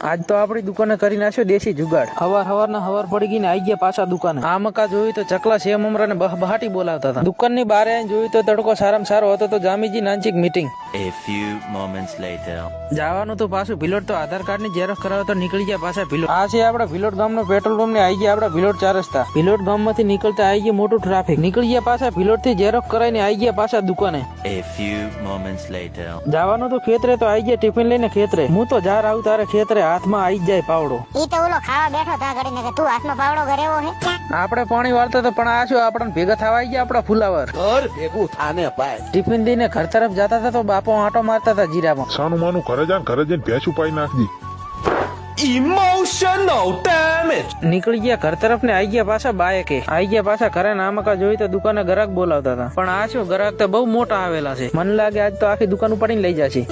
આજ તો આપણી દુકાને કરી નાખ્યો દેશી જુગાડ. હવાર પડી ગઈ ને આઈ ગયા પાછા દુકાને. આ મકા જોયું તો ચકલા સેમ ઉમરાને બહાટી બોલાવતા હતા. દુકાનની બારે જોયું તો તડકો સારામાં સારો હતો તો જામીજી નાનચીક meeting. A few moments later. જવાનું તો પાછું ભિલોટ તો આધાર કાર્ડ ની ઝેરોક્ષ કરાવો તો નીકળી ગયા પાછા ભિલોટ. આ છે આપડા ભિલોટ ગામનો પેટ્રોલ પંપ ને આવી ગયા આપડા ભિલોટ 4 રસ્તા. ભિલોટ ગામ માંથી નીકળતા આવી ગયા મોટું ટ્રાફિક. નીકળી ગયા પાછા ભિલોટ થી ઝેરોક્ષ કરાવીને આવી ગયા પાછા દુકાને. A few moments later. જવાનું તો ખેતરે તો આવી ગયા ટિફિન લઈને ખેતરે. હું તો જાર આવું તારે ખેતરે હાથમાં આવી જાય પાવડો. ઈ તો ઓલો ખાવા બેઠો તા ઘડીને કે તું હાથનો પાવડો ઘરેવો હે. આપણે પાણી વાળતા તો પણ આ શું આપણને ભેગા થવા આવી ગયા આપડા ફુલાવર. ઘર ભેગું થાને પાય. ટિફિન લઈને ઘર તરફ જતા હતા તો બાપો આંટો મારતા હતા જીરામાં. સાનું માનું ઘરે જઈને ભેંસું પાઈ નાખજી. Emotional damage. નીકળી ગયા ઘર તરફ ને આવી ગયા પાછા બાયકે. આવી ગયા પાછા ઘરે નામકા જોઈ તો દુકાને ગ્રાહક બોલાવતા હતા. પણ આ શું ગ્રાહક તો બહુ મોટા આવેલા છે. મને લાગે આજ તો આખી દુકાન ઉપાડીને લઈ જશે.